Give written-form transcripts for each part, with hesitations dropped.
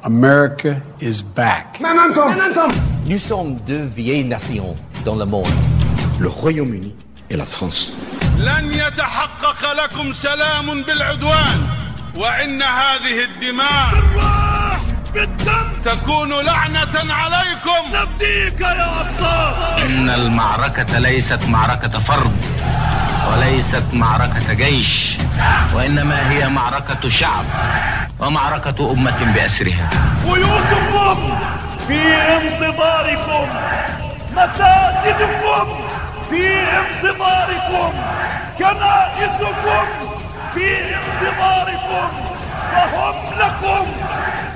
America is back. Nous sommes deux vieilles nations dans le monde. Le Royaume-Uni et la France. لن يتحقق لكم سلام بالعدوان وإن هذه الدماء بالروح بالدم تكون لعنة عليكم نفديك يا أقصى. إن المعركة ليست معركة فرد وليست معركة جيش وإنما هي معركة شعب ومعركة أمة بأسرها. بيوتكم في انتظاركم، مساجدكم في انتظاركم، كنائسكم في انتظاركم، وهم لكم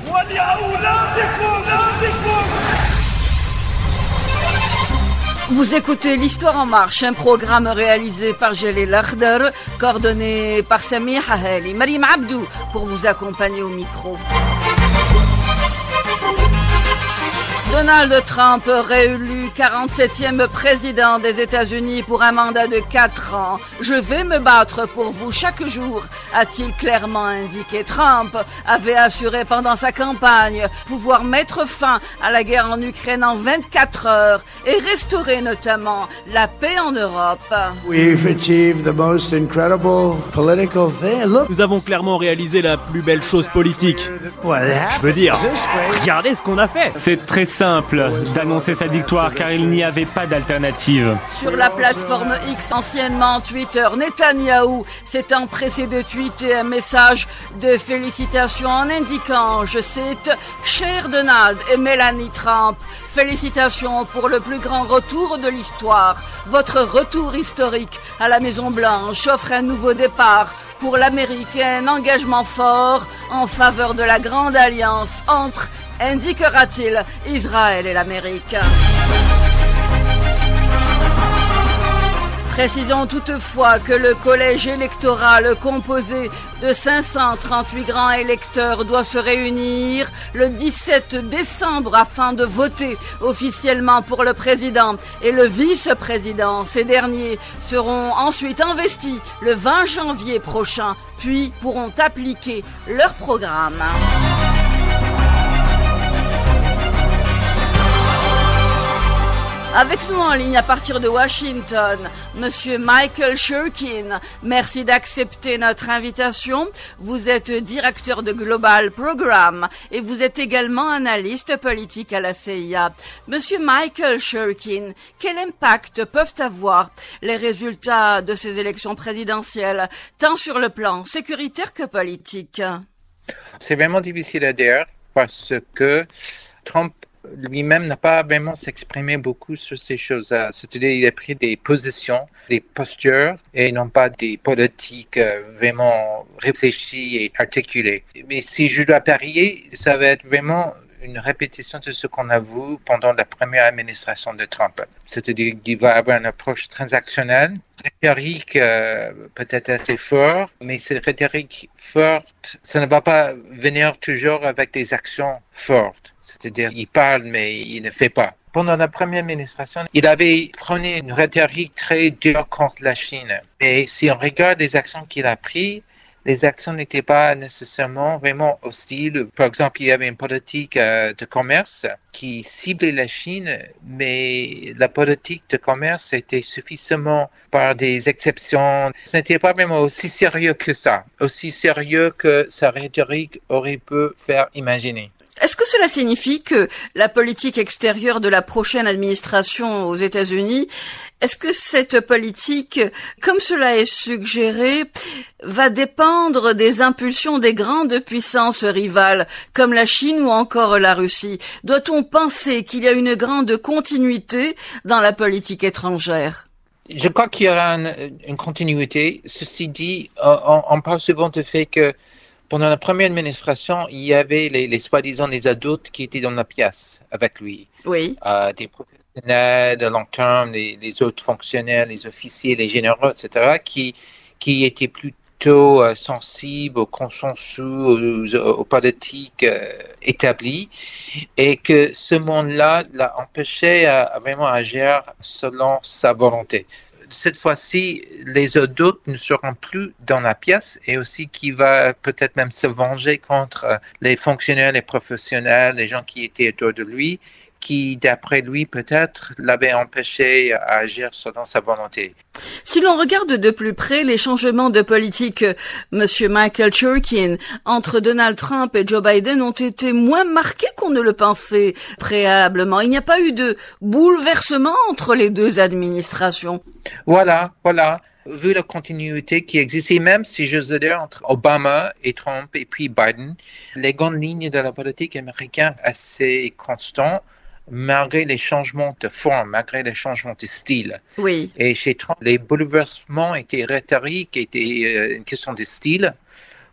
ولأولادكم. Vous écoutez l'Histoire en marche, un programme réalisé par Jalil Akhdar, coordonné par Sami Hahali, Marim Abdou pour vous accompagner au micro. Donald Trump, réélu 47e président des États-Unis pour un mandat de 4 ans. Je vais me battre pour vous chaque jour, a-t-il clairement indiqué. Trump avait assuré pendant sa campagne pouvoir mettre fin à la guerre en Ukraine en 24 heures et restaurer notamment la paix en Europe. We've achieved the most incredible political thing. Look. Nous avons clairement réalisé la plus belle chose politique. Je veux dire, regardez ce qu'on a fait. C'est très simple d'annoncer sa victoire car il n'y avait pas d'alternative. Sur la plateforme X, anciennement Twitter, Netanyahou s'est empressé de tweeter un message de félicitations en indiquant, je cite, « Cher Donald et Melanie Trump, félicitations pour le plus grand retour de l'histoire. Votre retour historique à la Maison-Blanche offre un nouveau départ pour l'Amérique et un engagement fort en faveur de la grande alliance entre, indiquera-t-il, Israël et l'Amérique. » Précisons toutefois que le collège électoral composé de 538 grands électeurs doit se réunir le 17 décembre afin de voter officiellement pour le président et le vice-président. Ces derniers seront ensuite investis le 20 janvier prochain, puis pourront appliquer leur programme. Avec nous en ligne à partir de Washington, Monsieur Michael Shurkin, merci d'accepter notre invitation. Vous êtes directeur de Global Program et vous êtes également analyste politique à la CIA. Monsieur Michael Shurkin, quel impact peuvent avoir les résultats de ces élections présidentielles, tant sur le plan sécuritaire que politique? C'est vraiment difficile à dire parce que Trump lui-même n'a pas vraiment s'exprimé beaucoup sur ces choses-là. C'est-à-dire qu'il a pris des positions, des postures et non pas des politiques vraiment réfléchies et articulées. Mais si je dois parier, ça va être vraiment une répétition de ce qu'on a vu pendant la première administration de Trump. C'est-à-dire qu'il va avoir une approche transactionnelle, rhétorique peut-être assez forte, mais cette rhétorique forte, ça ne va pas venir toujours avec des actions fortes. C'est-à-dire qu'il parle, mais il ne fait pas. Pendant la première administration, il avait prôné une rhétorique très dure contre la Chine. Et si on regarde les actions qu'il a prises, les actions n'étaient pas nécessairement vraiment hostiles. Par exemple, il y avait une politique de commerce qui ciblait la Chine, mais la politique de commerce était suffisamment par des exceptions. Ce n'était pas vraiment aussi sérieux que ça, aussi sérieux que sa rhétorique aurait pu faire imaginer. Est-ce que cela signifie que la politique extérieure de la prochaine administration aux États-Unis, est-ce que cette politique, comme cela est suggéré, va dépendre des impulsions des grandes puissances rivales, comme la Chine ou encore la Russie? Doit-on penser qu'il y a une grande continuité dans la politique étrangère? Je crois qu'il y aura une continuité. Ceci dit, on parle souvent du fait que pendant la première administration, il y avait les soi-disant les adultes qui étaient dans la pièce avec lui. Oui. Des professionnels de long terme, les autres fonctionnaires, les officiers, les généraux, etc., qui étaient plutôt sensibles au consensus, aux politiques établies, et que ce monde-là l'a empêché à vraiment agir selon sa volonté. cette fois-ci, les adultes ne seront plus dans la pièce et aussi qu'il va peut-être même se venger contre les fonctionnaires, les professionnels, les gens qui étaient autour de lui, qui, d'après lui, peut-être, l'avaient empêché à agir selon sa volonté. Si l'on regarde de plus près les changements de politique, Monsieur Michael Churkin, entre Donald Trump et Joe Biden ont été moins marqués qu'on ne le pensait préalablement. Il n'y a pas eu de bouleversement entre les deux administrations. Voilà. Vu la continuité qui existait, même si j'ose dire entre Obama et Trump et puis Biden, les grandes lignes de la politique américaine assez constantes, malgré les changements de forme, malgré les changements de style. Oui. Et chez Trump, les bouleversements étaient rhétoriques, étaient une question de style,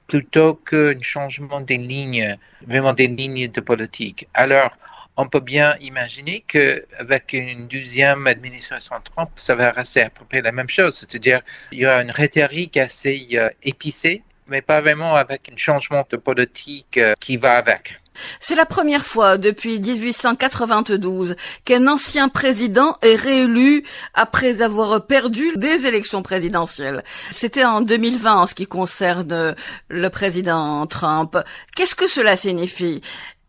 plutôt qu'un changement des lignes, vraiment des lignes de politique. Alors, on peut bien imaginer qu'avec une deuxième administration Trump, ça va rester à peu près la même chose. C'est-à-dire, il y aura une rhétorique assez épicée, mais pas vraiment avec un changement de politique qui va avec. C'est la première fois depuis 1892 qu'un ancien président est réélu après avoir perdu des élections présidentielles. C'était en 2020 en ce qui concerne le président Trump. Qu'est-ce que cela signifie ?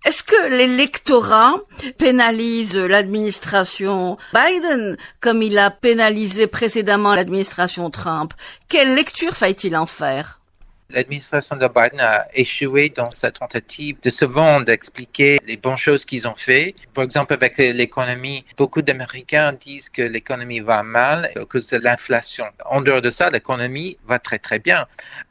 Est-ce que l'électorat pénalise l'administration Biden comme il a pénalisé précédemment l'administration Trump ? Quelle lecture faille-t-il en faire ? L'administration de Biden a échoué dans sa tentative de se vendre, d'expliquer les bonnes choses qu'ils ont fait. Par exemple, avec l'économie, beaucoup d'Américains disent que l'économie va mal à cause de l'inflation. En dehors de ça, l'économie va très, très bien.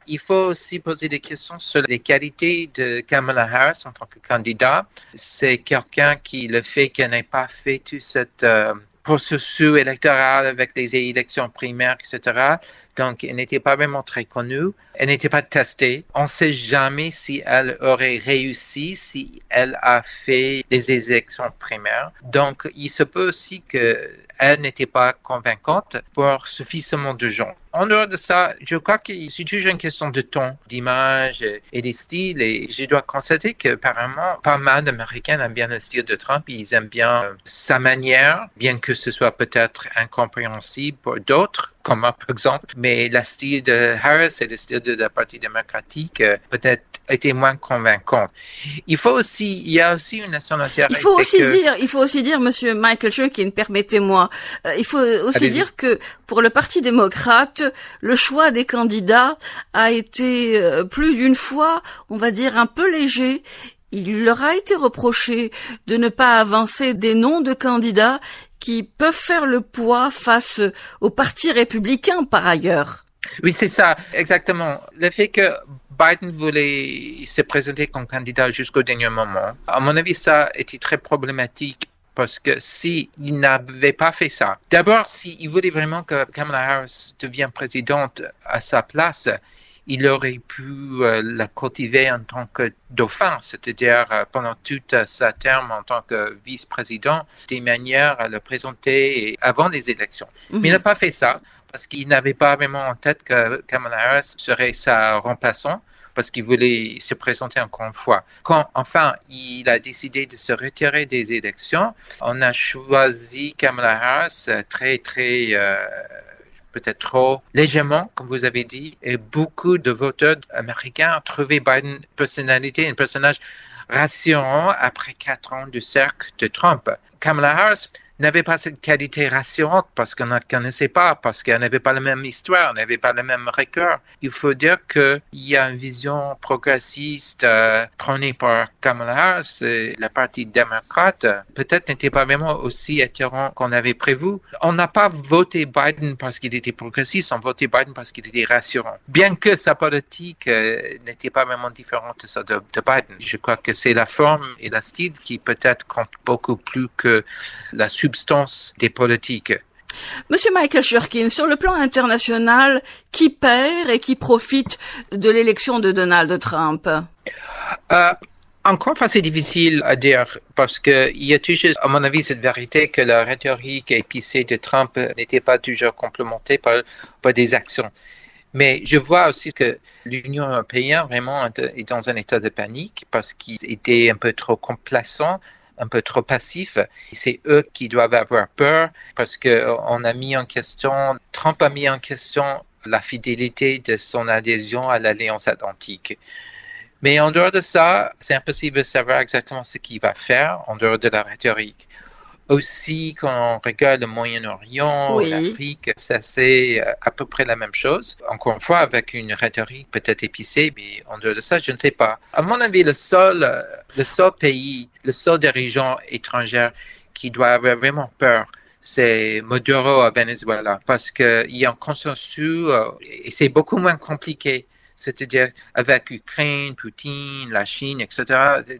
Il faut aussi poser des questions sur les qualités de Kamala Harris en tant que candidat. C'est quelqu'un qui, le fait qu'elle n'ait pas fait tout cette processus électoral avec les élections primaires, etc., donc, elle n'était pas vraiment très connue. Elle n'était pas testée. On ne sait jamais si elle aurait réussi, si elle a fait les élections primaires. Donc, il se peut aussi qu'elle n'était pas convaincante pour suffisamment de gens. En dehors de ça, je crois que c'est toujours une question de ton, d'image et de style. Et je dois constater qu'apparemment, pas mal d'Américains aiment bien le style de Trump. Ils aiment bien sa manière, bien que ce soit peut-être incompréhensible pour d'autres, comme moi, par exemple. Mais le style de Harris et le style de la Parti démocratique peut-être était moins convaincant. Il y a aussi une nationalité. Il faut aussi dire, Monsieur Michael Churkin, permettez-moi, il faut aussi dire que pour le Parti démocrate, le choix des candidats a été plus d'une fois, on va dire, un peu léger. Il leur a été reproché de ne pas avancer des noms de candidats qui peuvent faire le poids face au Parti républicain par ailleurs. Oui, c'est ça, exactement. Le fait que Biden voulait se présenter comme candidat jusqu'au dernier moment, à mon avis, ça était très problématique parce que s'il n'avait pas fait ça, d'abord, s'il voulait vraiment que Kamala Harris devienne présidente à sa place, il aurait pu la cultiver en tant que dauphin, c'est-à-dire pendant toute sa terme en tant que vice-président, des manières à le présenter avant les élections. Mais il n'a pas fait ça parce qu'il n'avait pas vraiment en tête que Kamala Harris serait sa remplaçante, parce qu'il voulait se présenter encore une fois. Quand, enfin, il a décidé de se retirer des élections, on a choisi Kamala Harris peut-être trop légèrement, comme vous avez dit, et beaucoup de voteurs américains ont trouvé Biden un personnage rassurant après 4 ans du cercle de Trump. Kamala Harris n'avait pas cette qualité rassurante parce qu'on ne la connaissait pas, parce qu'elle n'avait pas la même histoire, n'avait pas le même record. Il faut dire qu'il y a une vision progressiste prônée par Kamala Harris. La partie démocrate peut-être n'était pas vraiment aussi attirant qu'on avait prévu. On n'a pas voté Biden parce qu'il était progressiste, on votait Biden parce qu'il était rassurant. Bien que sa politique n'était pas vraiment différente de ça de Biden. Je crois que c'est la forme et le style qui peut-être compte beaucoup plus que la substance des politiques. Monsieur Michael Churkin, sur le plan international, qui perd et qui profite de l'élection de Donald Trump? Encore une fois, c'est difficile à dire parce qu'il y a toujours, à mon avis, cette vérité que la rhétorique épicée de Trump n'était pas toujours complémentée par des actions. Mais je vois aussi que l'Union européenne vraiment est dans un état de panique parce qu'ils étaient un peu trop complaçants un peu trop passifs. C'est eux qui doivent avoir peur parce que Trump a mis en question la fidélité de son adhésion à l'Alliance Atlantique. Mais en dehors de ça, c'est impossible de savoir exactement ce qu'il va faire en dehors de la rhétorique. Aussi, quand on regarde le Moyen-Orient, l'Afrique, c'est à peu près la même chose. Encore une fois, avec une rhétorique peut-être épicée, mais en dehors de ça, je ne sais pas. À mon avis, le seul dirigeant étranger qui doit avoir vraiment peur, c'est Maduro à Venezuela, parce qu'il y a un consensus et c'est beaucoup moins compliqué. C'est-à-dire avec l'Ukraine, Poutine, la Chine, etc.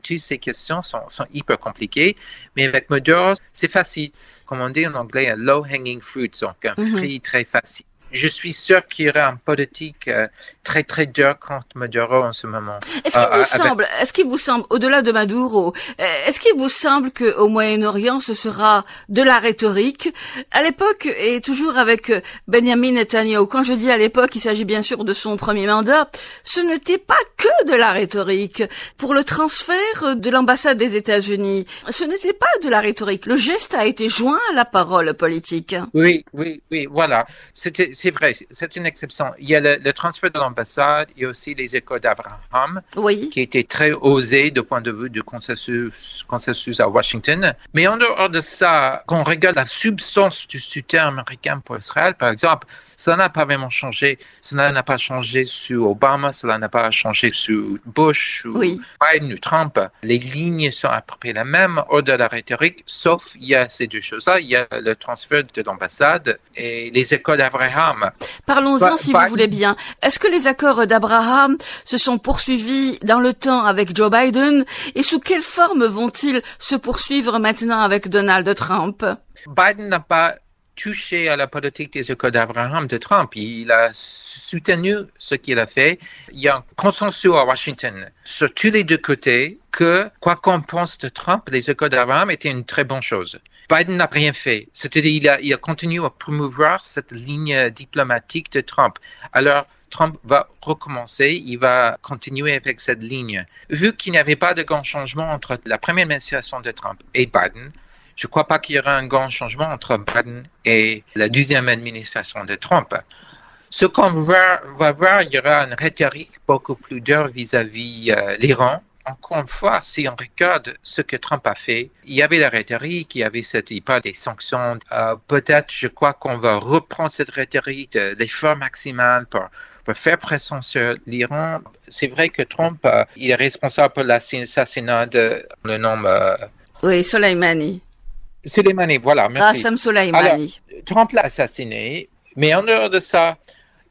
Toutes ces questions sont hyper compliquées, mais avec Maduro, c'est facile. Comme on dit en anglais, un low-hanging fruit, donc un fruit très facile. Je suis sûr qu'il y aura une politique très très dure contre Maduro en ce moment. Est-ce qu'il vous semble, au-delà de Maduro, est-ce qu'il vous semble qu'au Moyen-Orient ce sera de la rhétorique? À l'époque, et toujours avec Benjamin Netanyahu, quand je dis à l'époque, il s'agit bien sûr de son premier mandat, ce n'était pas que de la rhétorique. Pour le transfert de l'ambassade des États-Unis, ce n'était pas de la rhétorique. Le geste a été joint à la parole politique. Oui, voilà. C'est vrai, c'est une exception. Il y a le transfert de l'ambassade, il y a aussi les échos d'Abraham, qui étaient très osés du point de vue du consensus à Washington. Mais en dehors de ça, quand on regarde la substance du soutien américain pour Israël, par exemple, cela n'a pas vraiment changé. Cela n'a pas changé sous Obama, cela n'a pas changé sous Bush, ou Biden ou Trump. Les lignes sont à peu près les mêmes hors de la rhétorique, sauf il y a ces deux choses-là. Il y a le transfert de l'ambassade et les accords d'Abraham. Parlons-en si vous voulez bien. Est-ce que les accords d'Abraham se sont poursuivis dans le temps avec Joe Biden et sous quelle forme vont-ils se poursuivre maintenant avec Donald Trump? Biden n'a pas touché à la politique des accords d'Abraham de Trump. Il a soutenu ce qu'il a fait. Il y a un consensus à Washington sur tous les deux côtés que, quoi qu'on pense de Trump, les accords d'Abraham étaient une très bonne chose. Biden n'a rien fait. C'est-à-dire il a continué à promouvoir cette ligne diplomatique de Trump. Alors, Trump va recommencer, il va continuer avec cette ligne. Vu qu'il n'y avait pas de grand changement entre la première administration de Trump et Biden, je ne crois pas qu'il y aura un grand changement entre Biden et la deuxième administration de Trump. Ce qu'on va voir, il y aura une rhétorique beaucoup plus dure vis-à-vis l'Iran. Encore une fois, si on regarde ce que Trump a fait, il y avait la rhétorique, il y avait des sanctions. Peut-être, je crois qu'on va reprendre cette rhétorique d'effort maximal pour faire pression sur l'Iran. C'est vrai que Trump, il est responsable pour l'assassinat de le nom... Soleimani. Soleimani, voilà, merci. Qassem Soleimani. Alors, Trump l'a assassiné, mais en dehors de ça,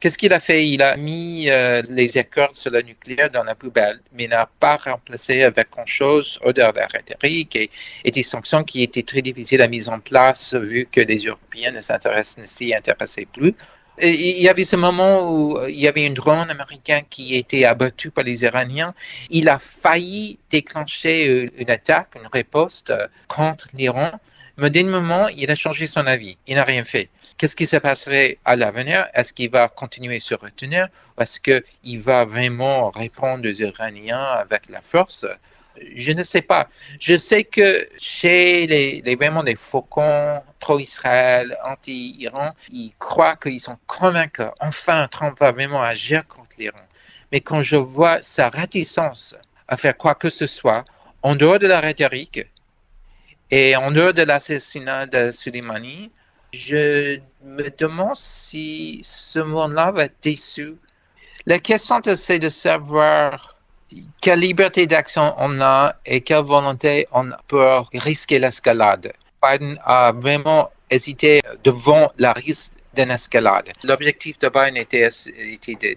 qu'est-ce qu'il a fait? Il a mis les accords sur le nucléaire dans la poubelle, mais n'a pas remplacé avec grand-chose au dehors de la rhétorique et des sanctions qui étaient très difficiles à mettre en place vu que les Européens ne s'y intéressaient plus. Et il y avait ce moment où il y avait un drone américain qui était abattu par les Iraniens. Il a failli déclencher une attaque, une riposte contre l'Iran. Mais au dernier moment, il a changé son avis. Il n'a rien fait. Qu'est-ce qui se passerait à l'avenir? Est-ce qu'il va continuer à se retenir? Ou est-ce qu'il va vraiment répondre aux Iraniens avec la force? Je ne sais pas. Je sais que chez vraiment les faucons pro-Israël, anti-Iran, ils croient qu'ils sont convaincus. Enfin, Trump va vraiment agir contre l'Iran. Mais quand je vois sa réticence à faire quoi que ce soit, en dehors de la rhétorique et en dehors de l'assassinat de Soleimani, je me demande si ce monde-là va être déçu. La question, c'est de savoir quelle liberté d'action on a et quelle volonté on a pour risquer l'escalade. Biden a vraiment hésité devant le risque d'une escalade. L'objectif de Biden était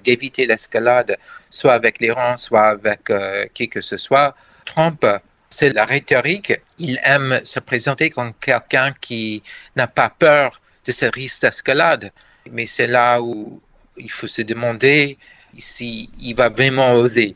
d'éviter l'escalade, soit avec l'Iran, soit avec qui que ce soit. Trump, c'est la rhétorique. Il aime se présenter comme quelqu'un qui n'a pas peur de ce risque d'escalade. Mais c'est là où il faut se demander s'il va vraiment oser.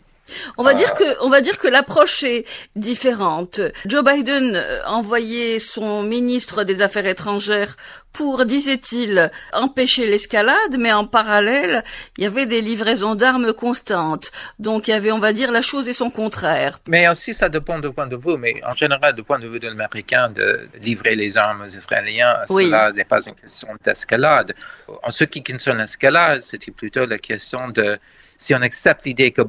On va dire que l'approche est différente. Joe Biden envoyait son ministre des Affaires étrangères pour, disait-il, empêcher l'escalade, mais en parallèle, il y avait des livraisons d'armes constantes. Donc il y avait, on va dire, la chose et son contraire. Mais aussi, ça dépend du point de vue. Mais en général, du point de vue de l'Américain, de livrer les armes aux Israéliens, cela n'est pas une question d'escalade. En ce qui concerne l'escalade, c'était plutôt la question de si on accepte l'idée que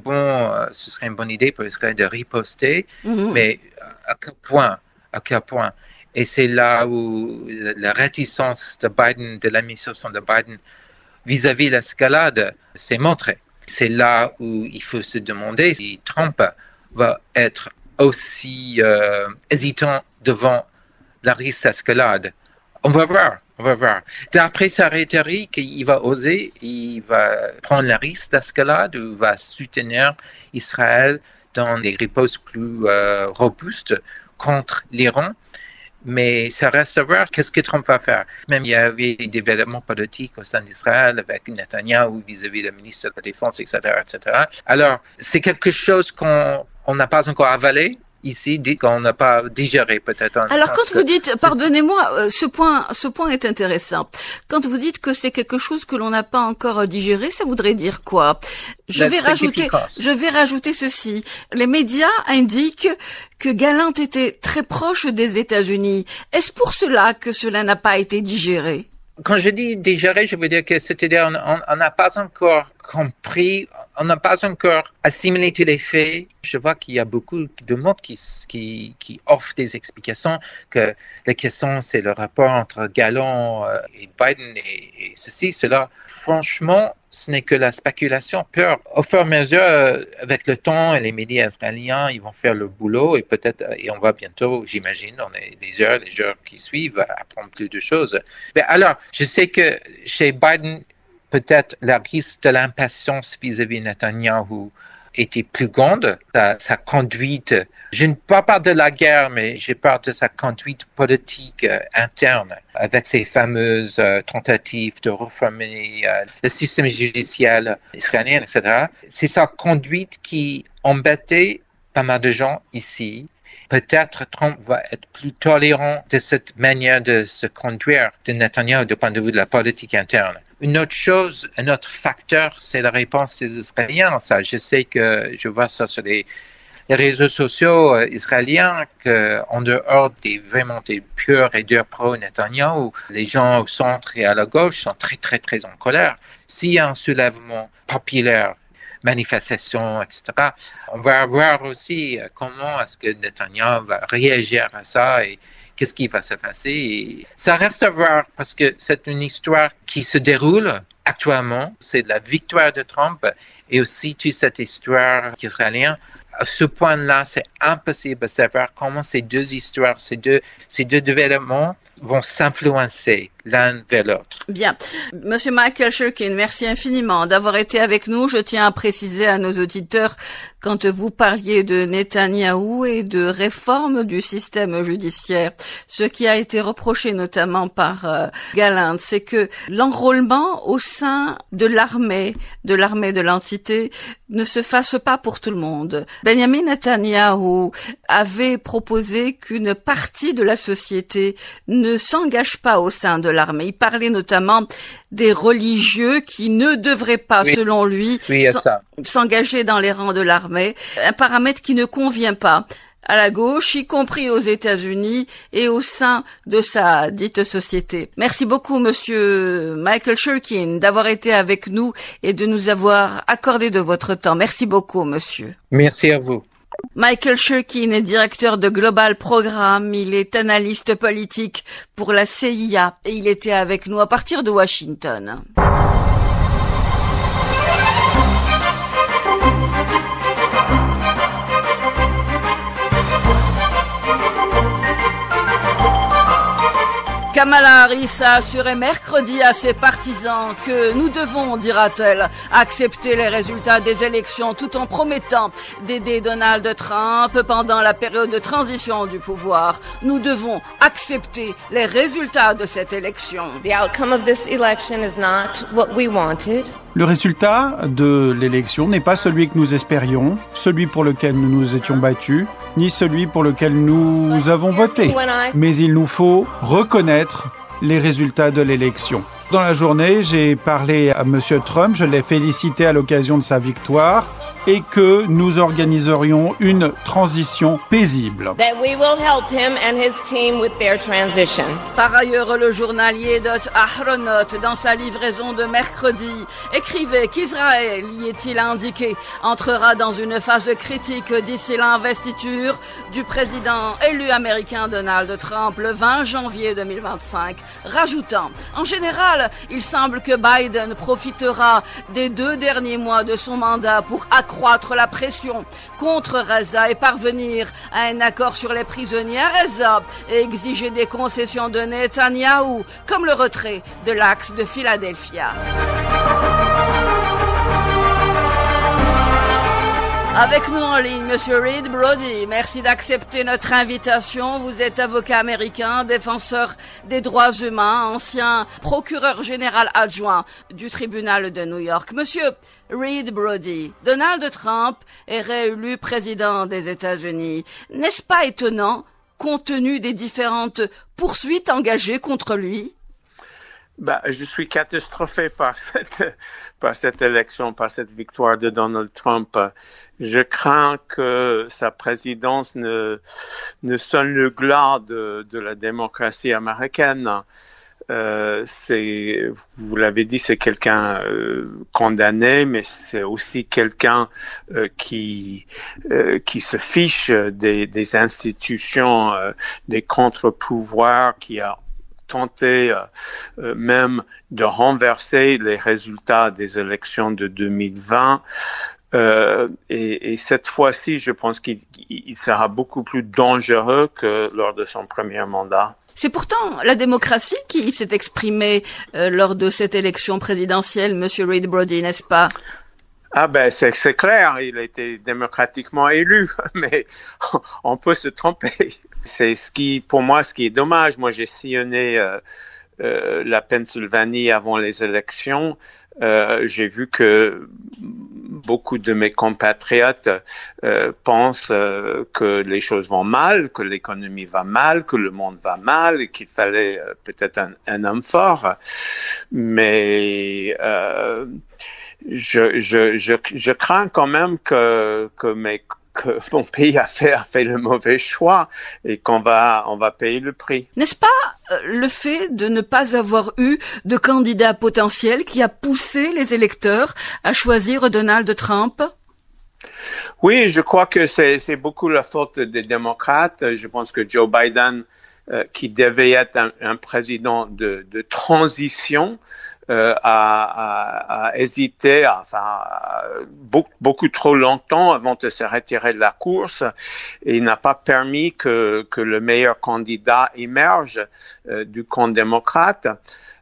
ce serait une bonne idée pour Israël de riposter, mais à quel point? Et c'est là où la réticence de Biden, de l'administration de Biden vis-à-vis de l'escalade s'est montrée. C'est là où il faut se demander si Trump va être aussi hésitant devant la risque d'escalade. On va voir. D'après sa rhétorique, il va oser, il va prendre le risque d'escalade ou va soutenir Israël dans des ripostes plus robustes contre l'Iran. Mais ça reste à voir qu'est-ce que Trump va faire. Même il y avait des développements politiques au sein d'Israël avec Netanyahou vis-à-vis du ministre de la Défense, etc., etc. Alors, c'est quelque chose qu'on n'a pas encore avalé ici, qu'on n'a pas digéré peut-être. Alors quand vous dites, pardonnez-moi, ce point est intéressant. Quand vous dites que c'est quelque chose que l'on n'a pas encore digéré, ça voudrait dire quoi? Je vais rajouter ceci. Les médias indiquent que Gallant était très proche des États-Unis. Est-ce pour cela que cela n'a pas été digéré? Quand je dis digérer, je veux dire que c'est-à-dire on n'a pas encore compris, on n'a pas encore assimilé tous les faits. Je vois qu'il y a beaucoup de monde qui offre des explications, que la question c'est le rapport entre Gallant et Biden et ceci, cela. Franchement, ce n'est que la spéculation pure. Au fur et à mesure, avec le temps, et les médias israéliens, ils vont faire le boulot et on va bientôt, j'imagine, dans les heures qui suivent, apprendre plus de choses. Mais alors, je sais que chez Biden, peut-être le risque de l'impatience vis-à-vis de Netanyahou était plus grande. Sa conduite, je ne parle pas de la guerre, mais je parle de sa conduite politique interne, avec ses fameuses tentatives de réformer le système judiciaire israélien, etc. C'est sa conduite qui embêtait pas mal de gens ici. Peut-être Trump va être plus tolérant de cette manière de se conduire de Netanyahou du point de vue de la politique interne. Une autre chose, un autre facteur, c'est la réponse des Israéliens. Ça, je sais que je vois ça sur les réseaux sociaux israéliens, qu'en dehors des purs et durs pro-Netanyahou, les gens au centre et à la gauche sont très, très, très en colère. S'il y a un soulèvement populaire, manifestations, etc., on va voir aussi comment est-ce que Netanyahou va réagir à ça et qu'est-ce qui va se passer. Et ça reste à voir parce que c'est une histoire qui se déroule actuellement. C'est la victoire de Trump et aussi toute cette histoire israélienne. À ce point-là, c'est impossible de savoir comment ces deux histoires, ces deux développements vont s'influencer l'un vers l'autre. Bien. Monsieur Michael Shurkin, merci infiniment d'avoir été avec nous. Je tiens à préciser à nos auditeurs, quand vous parliez de Netanyahou et de réforme du système judiciaire, ce qui a été reproché notamment par Gallant, c'est que l'enrôlement au sein de l'armée de l'entité, ne se fasse pas pour tout le monde. Benjamin Netanyahou avait proposé qu'une partie de la société ne s'engage pas au sein de l'armée. Il parlait notamment des religieux qui ne devraient pas, selon lui, s'engager dans les rangs de l'armée. Un paramètre qui ne convient pas à la gauche, y compris aux États-Unis et au sein de sa dite société. Merci beaucoup, monsieur Michael Shurkin, d'avoir été avec nous et de nous avoir accordé de votre temps. Merci beaucoup, monsieur. Merci à vous. Michael Shurkin est directeur de Global Programme, il est analyste politique pour la CIA et il était avec nous à partir de Washington. Kamala Harris a assuré mercredi à ses partisans que nous devons, dira-t-elle, accepter les résultats des élections tout en promettant d'aider Donald Trump pendant la période de transition du pouvoir. Nous devons accepter les résultats de cette élection. The outcome of this election is not what we wanted. Le résultat de l'élection n'est pas celui que nous espérions, celui pour lequel nous nous étions battus, ni celui pour lequel nous avons voté. Mais il nous faut reconnaître les résultats de l'élection. Dans la journée, j'ai parlé à M. Trump, je l'ai félicité à l'occasion de sa victoire et que nous organiserions une transition paisible. That we will help him and his team with their transition. Par ailleurs, le journalier Dot Ahronot, dans sa livraison de mercredi, écrivait qu'Israël, y est-il indiqué, entrera dans une phase critique d'ici l'investiture du président élu américain Donald Trump le 20 janvier 2025, rajoutant, en général, il semble que Biden profitera des 2 derniers mois de son mandat pour accroître la pression contre Gaza et parvenir à un accord sur les prisonniers à Gaza et exiger des concessions de Netanyahou, comme le retrait de l'axe de Philadelphia. Avec nous en ligne, Monsieur Reed Brody. Merci d'accepter notre invitation. Vous êtes avocat américain, défenseur des droits humains, ancien procureur général adjoint du tribunal de New York. Monsieur Reed Brody, Donald Trump est réélu président des États-Unis. N'est-ce pas étonnant, compte tenu des différentes poursuites engagées contre lui? Je suis catastrophé par cette élection, par cette victoire de Donald Trump. Je crains que sa présidence ne sonne le glas de la démocratie américaine. Vous l'avez dit, c'est quelqu'un condamné, mais c'est aussi quelqu'un qui se fiche des institutions, des contre-pouvoirs, qui a tenté même de renverser les résultats des élections de 2020. Et cette fois-ci, je pense qu'il sera beaucoup plus dangereux que lors de son premier mandat. C'est pourtant la démocratie qui s'est exprimée lors de cette élection présidentielle, Monsieur Reed Brody, n'est-ce pas? C'est clair, il a été démocratiquement élu, mais on peut se tromper. C'est pour moi, ce qui est dommage. Moi, j'ai sillonné la Pennsylvanie avant les élections. J'ai vu que beaucoup de mes compatriotes pensent que les choses vont mal, que l'économie va mal, que le monde va mal et qu'il fallait peut-être un homme fort. Mais je crains quand même que mon pays a fait le mauvais choix et qu'on va payer le prix. N'est-ce pas le fait de ne pas avoir eu de candidat potentiel qui a poussé les électeurs à choisir Donald Trump? Oui, je crois que c'est beaucoup la faute des démocrates. Je pense que Joe Biden, qui devait être un président de transition, a hésité, beaucoup trop longtemps avant de se retirer de la course, et il n'a pas permis que le meilleur candidat émerge du camp démocrate.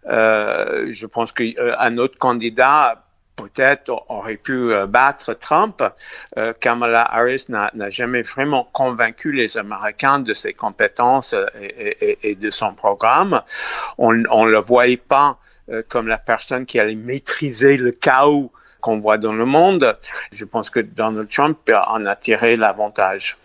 Je pense qu'un autre candidat peut-être aurait pu battre Trump. Kamala Harris n'a jamais vraiment convaincu les Américains de ses compétences et de son programme. On le voyait pas comme la personne qui allait maîtriser le chaos qu'on voit dans le monde. Je pense que Donald Trump en a tiré l'avantage.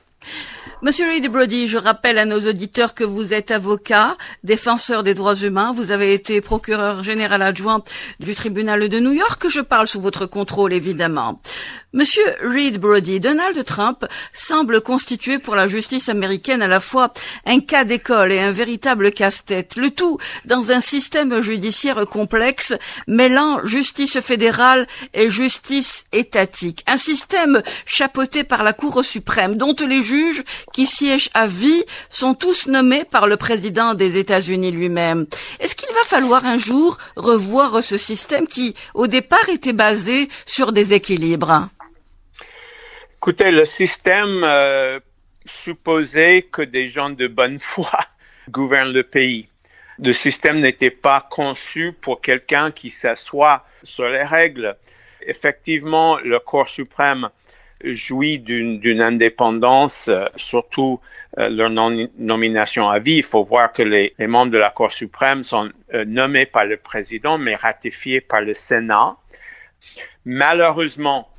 Monsieur Reed Brody, je rappelle à nos auditeurs que vous êtes avocat, défenseur des droits humains. Vous avez été procureur général adjoint du tribunal de New York. Je parle sous votre contrôle, évidemment. Monsieur Reed Brody, Donald Trump semble constituer pour la justice américaine à la fois un cas d'école et un véritable casse-tête. Le tout dans un système judiciaire complexe mêlant justice fédérale et justice étatique. Un système chapeauté par la Cour suprême, dont les juges qui siègent à vie sont tous nommés par le président des États-Unis lui-même. Est-ce qu'il va falloir un jour revoir ce système qui, au départ, était basé sur des équilibres? Écoutez, le système supposait que des gens de bonne foi gouvernent le pays. Le système n'était pas conçu pour quelqu'un qui s'assoit sur les règles. Effectivement, la Cour suprême jouit d'une indépendance, surtout leur nomination à vie. Il faut voir que les membres de la Cour suprême sont nommés par le président, mais ratifiés par le Sénat. Malheureusement,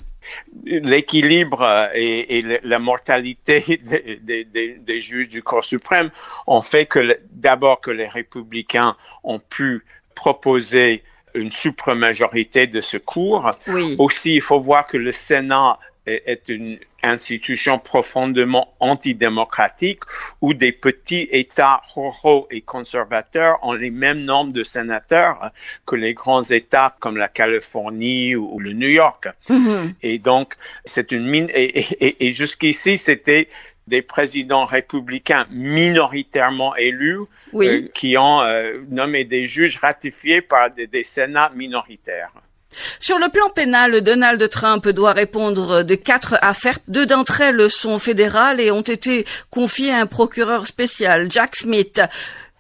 l'équilibre et la mortalité des juges du Cour suprême ont fait que d'abord que les républicains ont pu proposer une supermajorité de ce cours. Oui. Aussi, il faut voir que le Sénat est une institution profondément antidémocratique où des petits États ruraux et conservateurs ont les mêmes nombres de sénateurs que les grands États comme la Californie ou le New York. Mm-hmm. Et donc, c'est une mine. Et jusqu'ici, c'était des présidents républicains minoritairement élus qui ont nommé des juges ratifiés par des Sénats minoritaires. Sur le plan pénal, Donald Trump doit répondre de 4 affaires. 2 d'entre elles sont fédérales et ont été confiées à un procureur spécial, Jack Smith,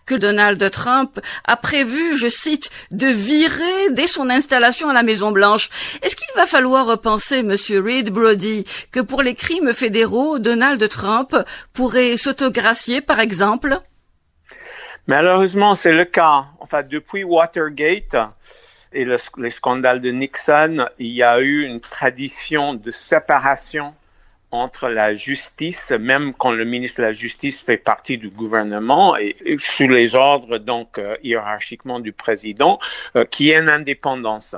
que Donald Trump a prévu, je cite, de virer dès son installation à la Maison-Blanche. Est-ce qu'il va falloir repenser, Monsieur Reed Brody, que pour les crimes fédéraux, Donald Trump pourrait s'autogracier, par exemple? Malheureusement, c'est le cas. Enfin, depuis Watergate et les scandales de Nixon, il y a eu une tradition de séparation entre la justice, même quand le ministre de la Justice fait partie du gouvernement et sous les ordres donc hiérarchiquement du président, qui est une indépendance.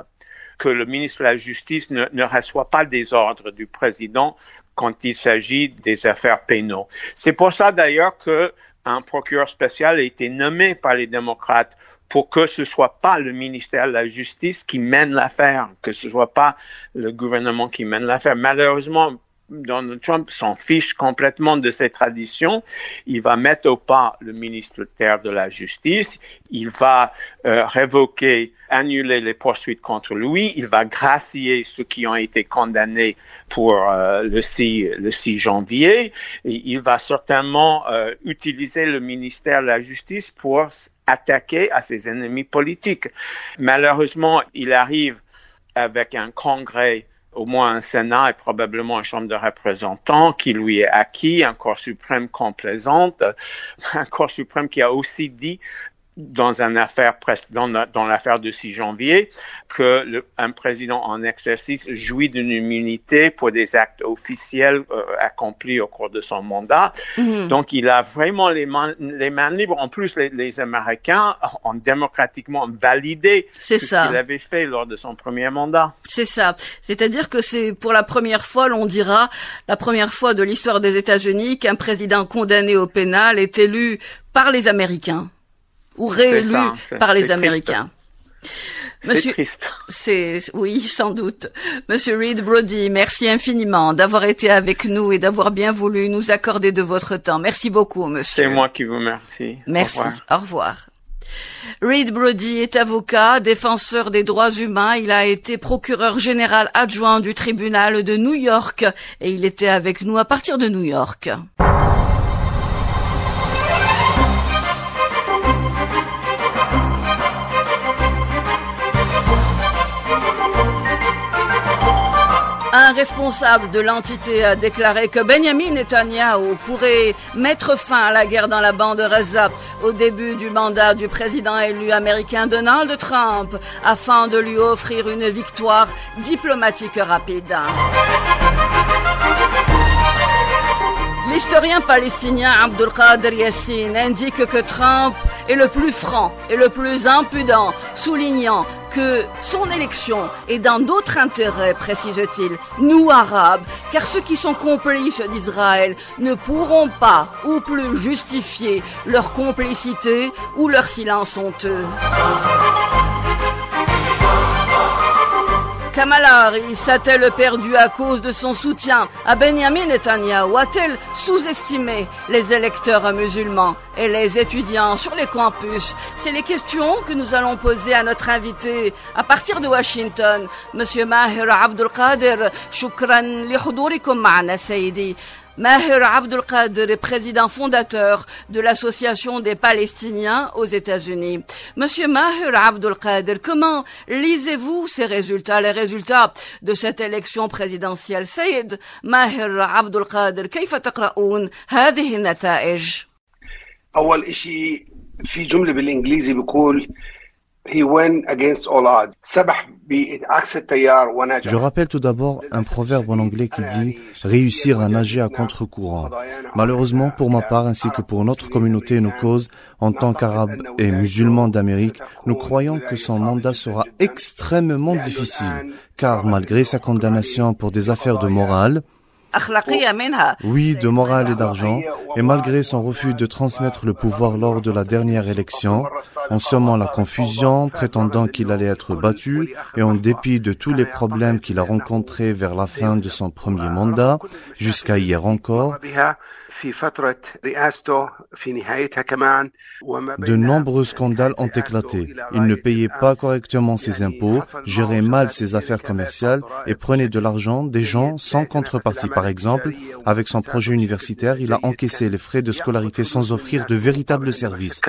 Que le ministre de la Justice ne reçoit pas des ordres du président quand il s'agit des affaires pénales. C'est pour ça d'ailleurs que un procureur spécial a été nommé par les démocrates pour que ce soit pas le ministère de la Justice qui mène l'affaire, que ce soit pas le gouvernement qui mène l'affaire. Malheureusement, Donald Trump s'en fiche complètement de ces traditions. Il va mettre au pas le ministère de la Justice. Il va révoquer, annuler les poursuites contre lui. Il va gracier ceux qui ont été condamnés pour le 6 janvier. Et il va certainement utiliser le ministère de la Justice pour attaquer à ses ennemis politiques. Malheureusement, il arrive avec un congrès, au moins un Sénat et probablement une Chambre de représentants qui lui est acquis, un Cour suprême complaisante, un Cour suprême qui a aussi dit dans une affaire dans l'affaire du 6 janvier que un président en exercice jouit d'une immunité pour des actes officiels accomplis au cours de son mandat. Mm-hmm. Donc, il a vraiment les mains libres. En plus, les Américains ont démocratiquement validé ce qu'il avait fait lors de son premier mandat. C'est ça. C'est-à-dire que c'est pour la première fois, l'on dira, la première fois de l'histoire des États-Unis qu'un président condamné au pénal est élu par les Américains. Ou réélu par les Américains. C'est triste. Oui, sans doute. Monsieur Reed Brody, merci infiniment d'avoir été avec nous et d'avoir bien voulu nous accorder de votre temps. Merci beaucoup, monsieur. C'est moi qui vous remercie. Merci. Au revoir. Reed Brody est avocat, défenseur des droits humains. Il a été procureur général adjoint du tribunal de New York et il était avec nous à partir de New York. Un responsable de l'entité a déclaré que Benjamin Netanyahu pourrait mettre fin à la guerre dans la bande de Gaza au début du mandat du président élu américain Donald Trump afin de lui offrir une victoire diplomatique rapide. L'historien palestinien Abdulkader Yassine indique que Trump est le plus franc et le plus impudent, soulignant que son élection est dans d'autres intérêts, précise-t-il, nous Arabes, car ceux qui sont complices d'Israël ne pourront pas ou plus justifier leur complicité ou leur silence honteux. Kamala Harris a-t-elle perdu à cause de son soutien à Benjamin Netanyahu? A-t-elle sous-estimé les électeurs musulmans et les étudiants sur les campus? C'est les questions que nous allons poser à notre invité à partir de Washington, Monsieur Maher Abdulkader. Shukran li hudurikum ma'ana, Sayyidi. Maher Abdel Qader est président fondateur de l'Association des Palestiniens aux États-Unis. Monsieur Maher Abdel Qader, comment lisez-vous ces résultats, les résultats de cette élection présidentielle? سيد ماهر عبد القادر، كيف تقرؤون هذه النتائج؟ أول شيء في جملة بالإنجليزي بيقول He went against all odds. Je rappelle tout d'abord un proverbe en anglais qui dit « réussir à nager à contre-courant ». Malheureusement, pour ma part, ainsi que pour notre communauté et nos causes, en tant qu'Arabes et musulmans d'Amérique, nous croyons que son mandat sera extrêmement difficile, car malgré sa condamnation pour des affaires de morale, oui, de morale et d'argent, et malgré son refus de transmettre le pouvoir lors de la dernière élection, en semant la confusion, prétendant qu'il allait être battu, et en dépit de tous les problèmes qu'il a rencontrés vers la fin de son premier mandat, jusqu'à hier encore, de nombreux scandales ont éclaté. Il ne payait pas correctement ses impôts, gérait mal ses affaires commerciales et prenait de l'argent des gens sans contrepartie. Par exemple, avec son projet universitaire, il a encaissé les frais de scolarité sans offrir de véritables services.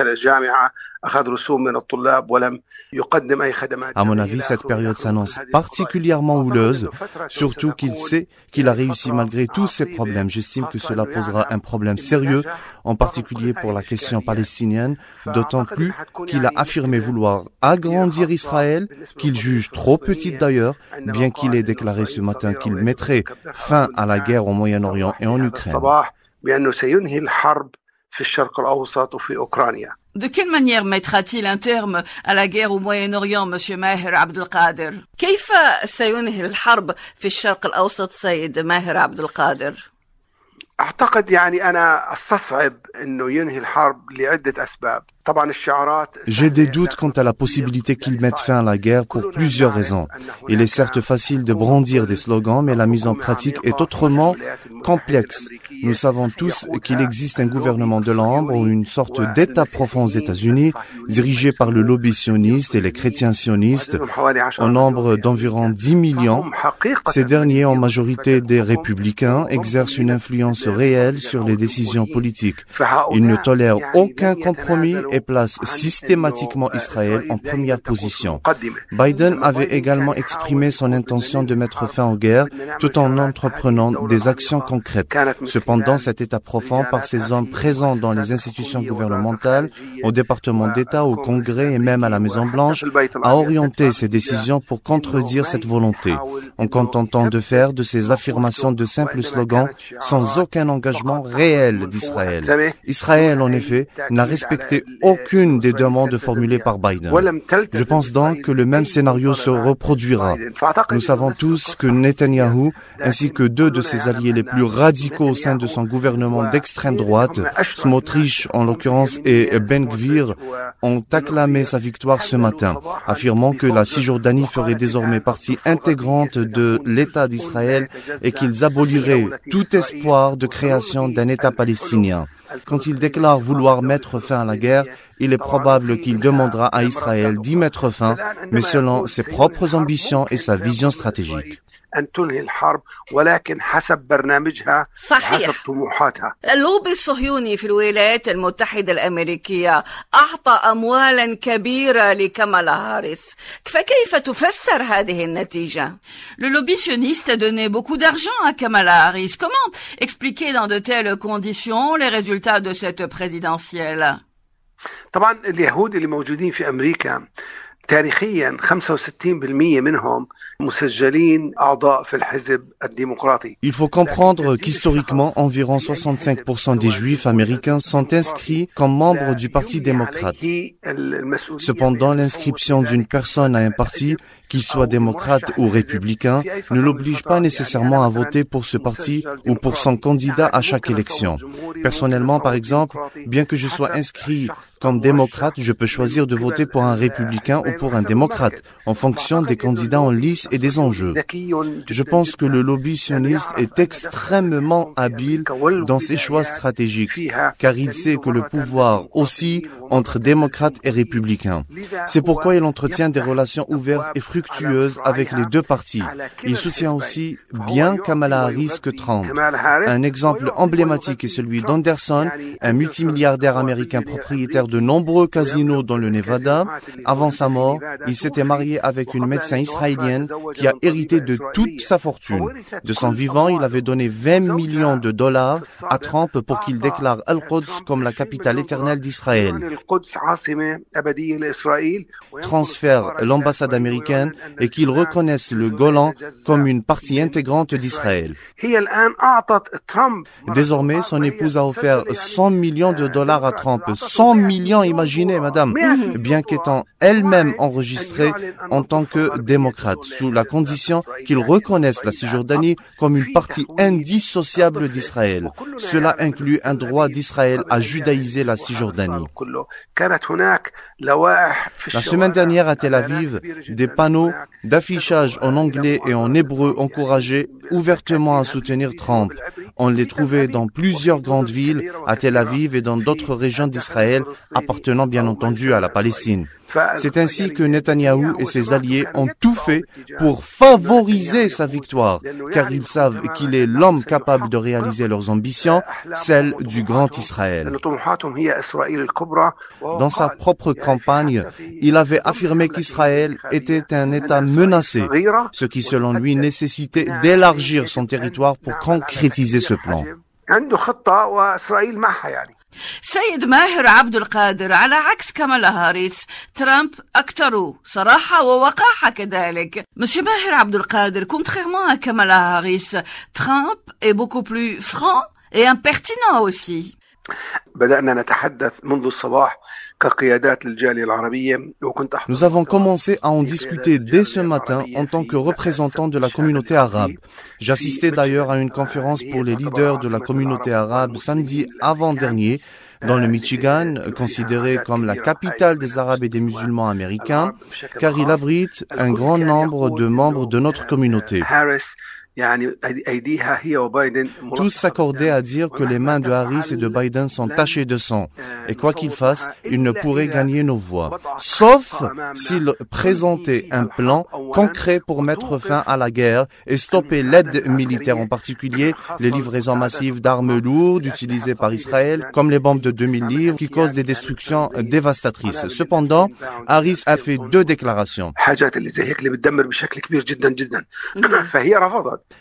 À mon avis, cette période s'annonce particulièrement houleuse, surtout qu'il sait qu'il a réussi malgré tous ses problèmes. J'estime que cela posera un problème sérieux, en particulier pour la question palestinienne, d'autant plus qu'il a affirmé vouloir agrandir Israël, qu'il juge trop petite d'ailleurs, bien qu'il ait déclaré ce matin qu'il mettrait fin à la guerre au Moyen-Orient et en Ukraine. De quelle manière mettra-t-il un terme à la guerre au Moyen-Orient, monsieur Maher Abdel Qader? كيف سينهي الحرب في الشرق الأوسط سيد ماهر عبد القادر؟ أعتقد أنا أستصعب إنه ينهي الحرب لعدة أسباب. J'ai des doutes quant à la possibilité qu'il mette fin à la guerre pour plusieurs raisons. Il est certes facile de brandir des slogans, mais la mise en pratique est autrement complexe. Nous savons tous qu'il existe un gouvernement de l'ombre ou une sorte d'État profond aux États-Unis, dirigé par le lobby sioniste et les chrétiens sionistes, au nombre d'environ 10 millions. Ces derniers, en majorité des républicains, exercent une influence réelle sur les décisions politiques. Ils ne tolèrent aucun compromis et place systématiquement Israël en première position. Biden avait également exprimé son intention de mettre fin aux guerres tout en entreprenant des actions concrètes. Cependant, cet État profond, par ses hommes présents dans les institutions gouvernementales, au département d'État, au Congrès et même à la Maison-Blanche, a orienté ses décisions pour contredire cette volonté, en contentant de faire de ces affirmations de simples slogans sans aucun engagement réel d'Israël. Israël, en effet, n'a respecté aucune des demandes formulées par Biden. Je pense donc que le même scénario se reproduira. Nous savons tous que Netanyahou, ainsi que deux de ses alliés les plus radicaux au sein de son gouvernement d'extrême droite, Smotrich en l'occurrence et Ben Gvir, ont acclamé sa victoire ce matin, affirmant que la Cisjordanie ferait désormais partie intégrante de l'État d'Israël et qu'ils aboliraient tout espoir de création d'un État palestinien. Quand il déclare vouloir mettre fin à la guerre, il est probable qu'il demandera à Israël d'y mettre fin, mais selon ses propres ambitions et sa vision stratégique. صحيح. اللوبي الصهيوني في الولايات المتحدة الأمريكية أعطى أموالا كبيرة لكامالا هاريس. فكيف تفسر هذه النتيجة؟ Le lobby sioniste a donné beaucoup d'argent à Kamala Harris. Comment expliquer dans de telles conditions les résultats de cette présidentielle? طبعا اليهود اللي موجودين في أمريكا تاريخيا 65% منهم مسجلين أعضاء في الحزب الديمقراطي. Il faut comprendre qu'historiquement, environ 65% des Juifs américains sont inscrits comme membres du Parti démocrate. Cependant, l'inscription d'une personne à un parti, qu'il soit démocrate ou républicain, ne l'oblige pas nécessairement à voter pour ce parti ou pour son candidat à chaque élection. Personnellement, par exemple, bien que je sois inscrit comme démocrate, je peux choisir de voter pour un républicain ou pour un démocrate, en fonction des candidats en lice et des enjeux. Je pense que le lobby sioniste est extrêmement habile dans ses choix stratégiques, car il sait que le pouvoir oscille entre démocrates et républicains. C'est pourquoi il entretient des relations ouvertes et fructueuses fructueuse avec les deux partis. Il soutient aussi bien Kamala Harris que Trump. Un exemple emblématique est celui d'Anderson, un multimilliardaire américain propriétaire de nombreux casinos dans le Nevada. Avant sa mort, il s'était marié avec une médecin israélienne qui a hérité de toute sa fortune. De son vivant, il avait donné 20 millions de dollars à Trump pour qu'il déclare Al-Quds comme la capitale éternelle d'Israël. Transfère l'ambassade américaine et qu'il reconnaisse le Golan comme une partie intégrante d'Israël. Désormais, son épouse a offert 100 millions de dollars à Trump. 100 millions, imaginez, madame, bien qu'étant elle-même enregistrée en tant que démocrate, sous la condition qu'il reconnaisse la Cisjordanie comme une partie indissociable d'Israël. Cela inclut un droit d'Israël à judaïser la Cisjordanie. La semaine dernière à Tel Aviv, des panneaux d'affichage en anglais et en hébreu encourageaient ouvertement à soutenir Trump. On les trouvait dans plusieurs grandes villes, à Tel Aviv et dans d'autres régions d'Israël, appartenant bien entendu à la Palestine. C'est ainsi que Netanyahou et ses alliés ont tout fait pour favoriser sa victoire, car ils savent qu'il est l'homme capable de réaliser leurs ambitions, celles du grand Israël. Dans sa propre campagne, il avait affirmé qu'Israël était un État menacé, ce qui selon lui nécessitait d'élargir son territoire pour concrétiser ce plan. سيد ماهر عبد القادر على عكس كامالا هاريس ترامب أكثر صراحة ووقاحة كذلك. Monsieur ماهر عبد القادر, contrairement à Kamala Harris, Trump est beaucoup plus franc et impertinent aussi. بدأنا نتحدث منذ الصباح Nous avons commencé à en discuter dès ce matin en tant que représentants de la communauté arabe. J'assistais d'ailleurs à une conférence pour les leaders de la communauté arabe samedi avant-dernier dans le Michigan, considéré comme la capitale des Arabes et des musulmans américains, car il abrite un grand nombre de membres de notre communauté. Tous s'accordaient à dire que les mains de Harris et de Biden sont tachées de sang. Et quoi qu'ils fassent, ils ne pourraient gagner nos voix. Sauf s'ils présentaient un plan concret pour mettre fin à la guerre et stopper l'aide militaire, en particulier les livraisons massives d'armes lourdes utilisées par Israël, comme les bombes de 2000 livres qui causent des destructions dévastatrices. Cependant, Harris a fait deux déclarations.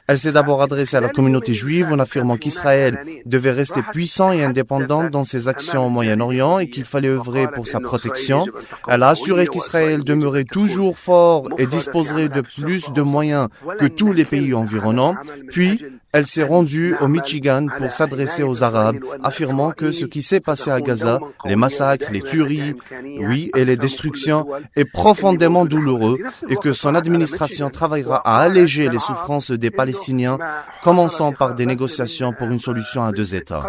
Elle s'est d'abord adressée à la communauté juive en affirmant qu'Israël devait rester puissant et indépendant dans ses actions au Moyen-Orient et qu'il fallait œuvrer pour sa protection. Elle a assuré qu'Israël demeurait toujours fort et disposerait de plus de moyens que tous les pays environnants. Puis, elle s'est rendue au Michigan pour s'adresser aux Arabes, affirmant que ce qui s'est passé à Gaza, les massacres, les tueries, et les destructions, est profondément douloureux et que son administration travaillera à alléger les souffrances des Palestiniens, commençant par des négociations pour une solution à deux États.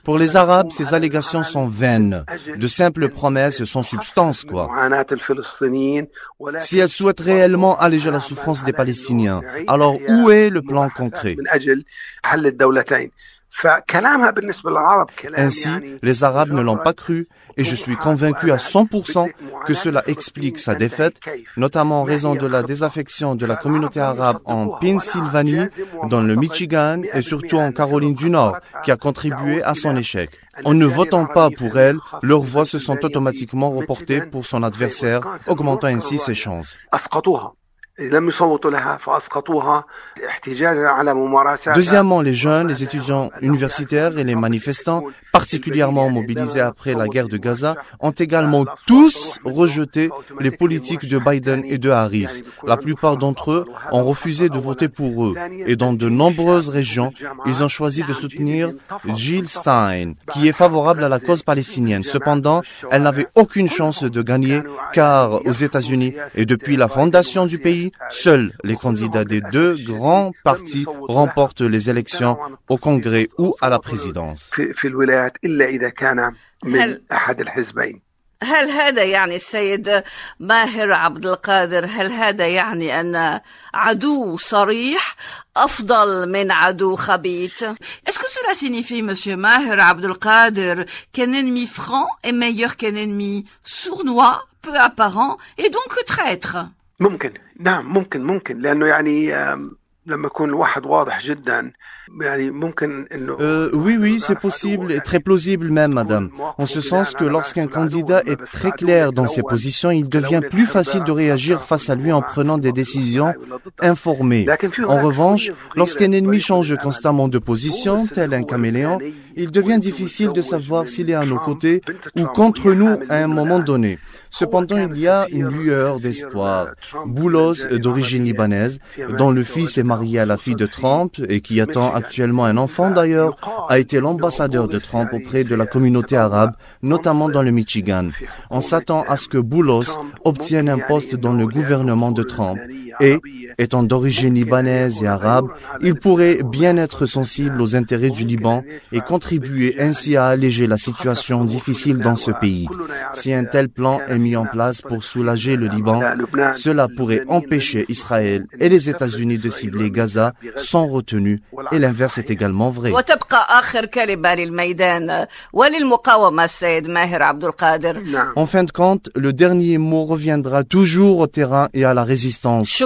Pour les Arabes, ces allégations sont vaines, de simples promesses sans substance, quoi. Si elles souhaitent réellement alléger la souffrance des Palestiniens, alors où est le plan concret? Ainsi, les Arabes ne l'ont pas cru et je suis convaincu à 100% que cela explique sa défaite, notamment en raison de la désaffection de la communauté arabe en Pennsylvanie, dans le Michigan et surtout en Caroline du Nord, qui a contribué à son échec. En ne votant pas pour elle, leurs voix se sont automatiquement reportées pour son adversaire, augmentant ainsi ses chances. Deuxièmement, les jeunes, les étudiants universitaires et les manifestants, particulièrement mobilisés après la guerre de Gaza, ont également tous rejeté les politiques de Biden et de Harris. La plupart d'entre eux ont refusé de voter pour eux. Et dans de nombreuses régions, ils ont choisi de soutenir Jill Stein, qui est favorable à la cause palestinienne. Cependant, elle n'avait aucune chance de gagner, car aux États-Unis et depuis la fondation du pays, seuls les candidats des deux grands partis remportent les élections au Congrès ou à la présidence. هل هذا يعني السيد ماهر عبد القادر هل هذا يعني أن عدو صريح أفضل من عدو خبيث? Est-ce que cela signifie, monsieur Maher Abdel Qader, qu'un ennemi franc est meilleur qu'un ennemi sournois, peu apparent et donc traître? ممكن نعم ممكن لأنه يعني لما يكون الواحد واضح جدا Oui, c'est possible et très plausible même, madame. En ce sens que lorsqu'un candidat est très clair dans ses positions, il devient plus facile de réagir face à lui en prenant des décisions informées. En revanche, lorsqu'un ennemi change constamment de position, tel un caméléon, il devient difficile de savoir s'il est à nos côtés ou contre nous à un moment donné. Cependant, il y a une lueur d'espoir. Boulos, d'origine libanaise, dont le fils est marié à la fille de Trump et qui attend actuellement un enfant d'ailleurs, a été l'ambassadeur de Trump auprès de la communauté arabe, notamment dans le Michigan. On s'attend à ce que Boulos obtienne un poste dans le gouvernement de Trump et, étant d'origine libanaise et arabe, il pourrait bien être sensible aux intérêts du Liban et contribuer ainsi à alléger la situation difficile dans ce pays. Si un tel plan est mis en place pour soulager le Liban, cela pourrait empêcher Israël et les États-Unis de cibler Gaza sans retenue, et l'inverse est également vrai. En fin de compte, le dernier mot reviendra toujours au terrain et à la résistance.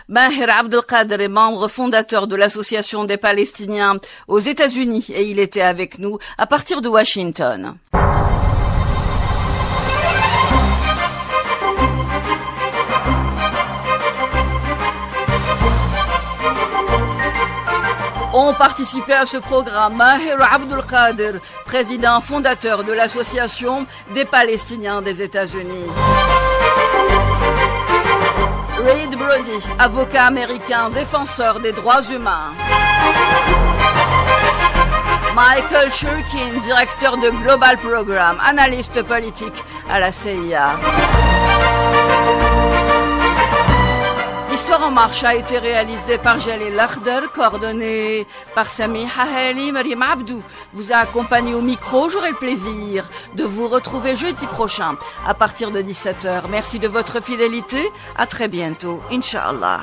Maher Abdel Qader est membre fondateur de l'Association des Palestiniens aux États-Unis et il était avec nous à partir de Washington. Ont participé à ce programme Maher Abdel Qader, président fondateur de l'Association des Palestiniens des États-Unis. Reed Brody, avocat américain, défenseur des droits humains. Michael Shurkin, directeur de Global Program, analyste politique à la CIA. L'Histoire en marche a été réalisée par Jalil Lakhder, coordonnée par Sami Haheli. Mariam Abdou vous a accompagné au micro. J'aurai le plaisir de vous retrouver jeudi prochain à partir de 17h. Merci de votre fidélité. À très bientôt, Inch'Allah.